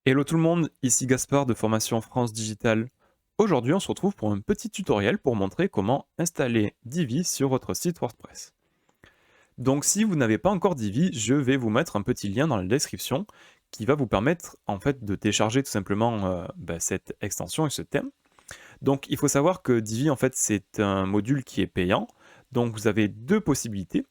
Hello tout le monde, ici Gaspard de Formation France Digital. Aujourd'hui, on se retrouve pour un petit tutoriel pour montrer comment installer Divi sur votre site WordPress. Donc si vous n'avez pas encore Divi, je vais vous mettre un petit lien dans la description qui va vous permettre en fait de télécharger tout simplement cette extension et ce thème. Donc il faut savoir que Divi en fait c'est un module qui est payant. Donc vous avez deux possibilités.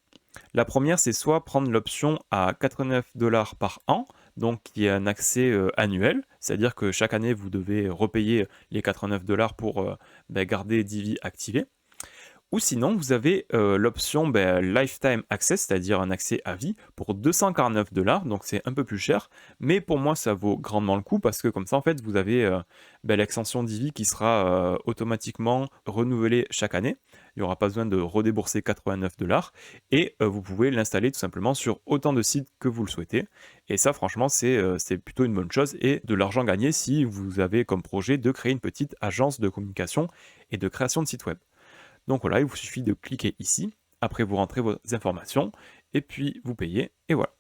La première, c'est soit prendre l'option à 89 $ par an, donc qui est un accès annuel, c'est-à-dire que chaque année, vous devez repayer les 89 $ pour garder Divi activé. Ou sinon, vous avez l'option Lifetime Access, c'est-à-dire un accès à vie, pour 249 $, donc c'est un peu plus cher, mais pour moi, ça vaut grandement le coup, parce que comme ça, en fait, vous avez l'extension Divi qui sera automatiquement renouvelée chaque année. Il n'y aura pas besoin de redébourser 89 $, et vous pouvez l'installer tout simplement sur autant de sites que vous le souhaitez. Et ça, franchement, c'est plutôt une bonne chose, et de l'argent gagné si vous avez comme projet de créer une petite agence de communication et de création de site web. Donc voilà, il vous suffit de cliquer ici, après vous rentrez vos informations, et puis vous payez, et voilà.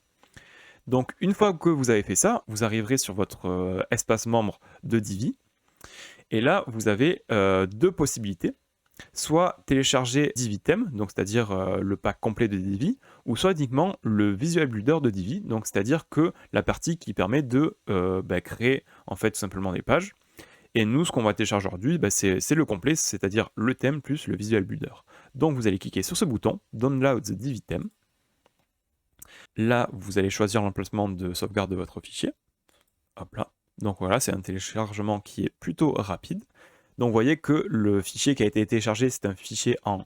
Donc une fois que vous avez fait ça, vous arriverez sur votre espace membre de Divi, et là vous avez deux possibilités, soit télécharger Divi Theme, donc c'est-à-dire le pack complet de Divi, ou soit uniquement le Visual Builder de Divi, donc c'est-à-dire que la partie qui permet de créer en fait tout simplement des pages. Et nous, ce qu'on va télécharger aujourd'hui, c'est le complet, c'est-à-dire le thème plus le Visual Builder. Donc vous allez cliquer sur ce bouton, Download the Divi Theme. Là, vous allez choisir l'emplacement de sauvegarde de votre fichier. Hop là. Donc voilà, c'est un téléchargement qui est plutôt rapide. Donc vous voyez que le fichier qui a été téléchargé, c'est un fichier en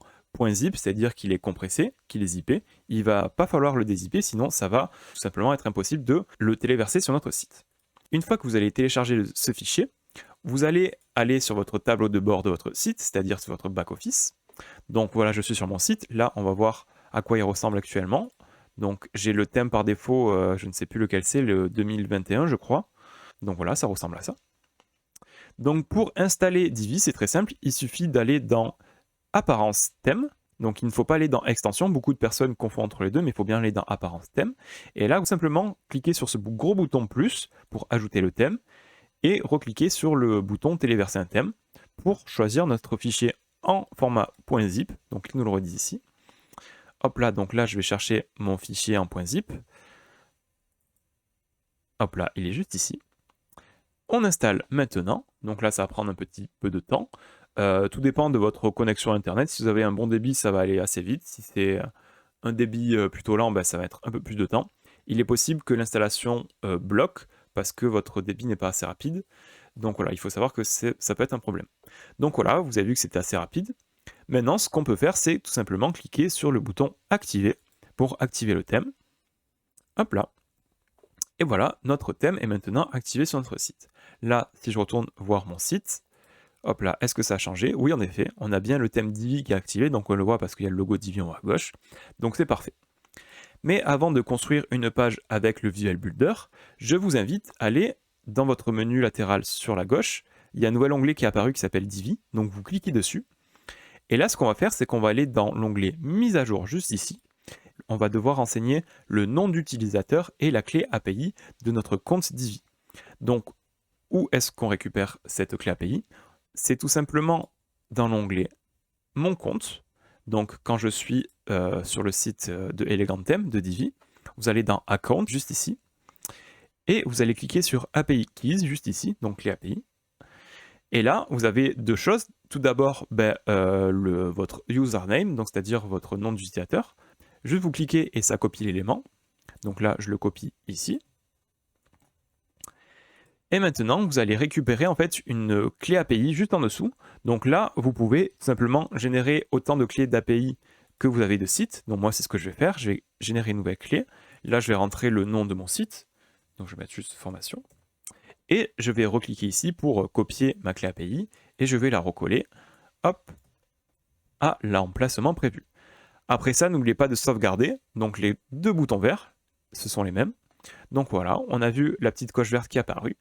.zip, c'est-à-dire qu'il est compressé, qu'il est zippé. Il va pas falloir le dézipper, sinon ça va tout simplement être impossible de le téléverser sur notre site. Une fois que vous allez télécharger ce fichier, vous allez aller sur votre tableau de bord de votre site, c'est-à-dire sur votre back-office. Donc voilà, je suis sur mon site. Là, on va voir à quoi il ressemble actuellement. Donc j'ai le thème par défaut, je ne sais plus lequel c'est, le 2021 je crois. Donc voilà, ça ressemble à ça. Donc pour installer Divi, c'est très simple, il suffit d'aller dans Apparence thème. Donc il ne faut pas aller dans Extension, beaucoup de personnes confondent entre les deux, mais il faut bien aller dans Apparence thème. Et là, vous simplement cliquez sur ce gros bouton plus pour ajouter le thème et recliquer sur le bouton téléverser un thème pour choisir notre fichier en format .zip. Donc il nous le redit ici. Hop là, donc là je vais chercher mon fichier en .zip. Hop là, il est juste ici. On installe maintenant. Donc là ça va prendre un petit peu de temps. Tout dépend de votre connexion internet. Si vous avez un bon débit, ça va aller assez vite. Si c'est un débit plutôt lent, ça va être un peu plus de temps. Il est possible que l'installation bloque parce que votre débit n'est pas assez rapide. Donc voilà, il faut savoir que ça peut être un problème. Donc voilà, vous avez vu que c'était assez rapide. Maintenant, ce qu'on peut faire, c'est tout simplement cliquer sur le bouton activer pour activer le thème. Hop là. Et voilà, notre thème est maintenant activé sur notre site. Là, si je retourne voir mon site, hop là, est-ce que ça a changé? Oui, en effet, on a bien le thème Divi qui est activé, donc on le voit parce qu'il y a le logo Divi en haut à gauche. Donc c'est parfait. Mais avant de construire une page avec le Visual Builder, je vous invite à aller dans votre menu latéral sur la gauche. Il y a un nouvel onglet qui est apparu qui s'appelle Divi, donc vous cliquez dessus. Et là, ce qu'on va faire, c'est qu'on va aller dans l'onglet Mise à jour juste ici. On va devoir renseigner le nom d'utilisateur et la clé API de notre compte Divi. Donc, où est-ce qu'on récupère cette clé API? C'est tout simplement dans l'onglet Mon compte. Donc, quand je suis sur le site de Elegantheme de Divi, vous allez dans Account, juste ici, et vous allez cliquer sur API Keys, juste ici, donc clé API. Et là, vous avez deux choses. Tout d'abord, votre username, donc c'est-à-dire votre nom d'utilisateur. Juste vous cliquez et ça copie l'élément. Donc là, je le copie ici. Et maintenant, vous allez récupérer en fait une clé API juste en dessous. Donc là, vous pouvez simplement générer autant de clés d'API que vous avez de sites. Donc moi, c'est ce que je vais faire. Je vais générer une nouvelle clé. Là, je vais rentrer le nom de mon site. Donc je vais mettre juste formation. Et je vais recliquer ici pour copier ma clé API et je vais la recoller, hop, à l'emplacement prévu. Après ça, n'oubliez pas de sauvegarder. Donc les deux boutons verts, ce sont les mêmes. Donc voilà, on a vu la petite coche verte qui est apparue.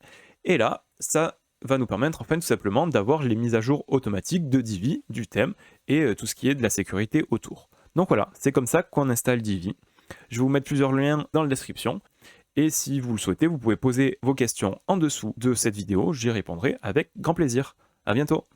Et là, ça va nous permettre en fait tout simplement d'avoir les mises à jour automatiques de Divi, du thème et tout ce qui est de la sécurité autour. Donc voilà, c'est comme ça qu'on installe Divi. Je vais vous mettre plusieurs liens dans la description. Et si vous le souhaitez, vous pouvez poser vos questions en dessous de cette vidéo, j'y répondrai avec grand plaisir. À bientôt!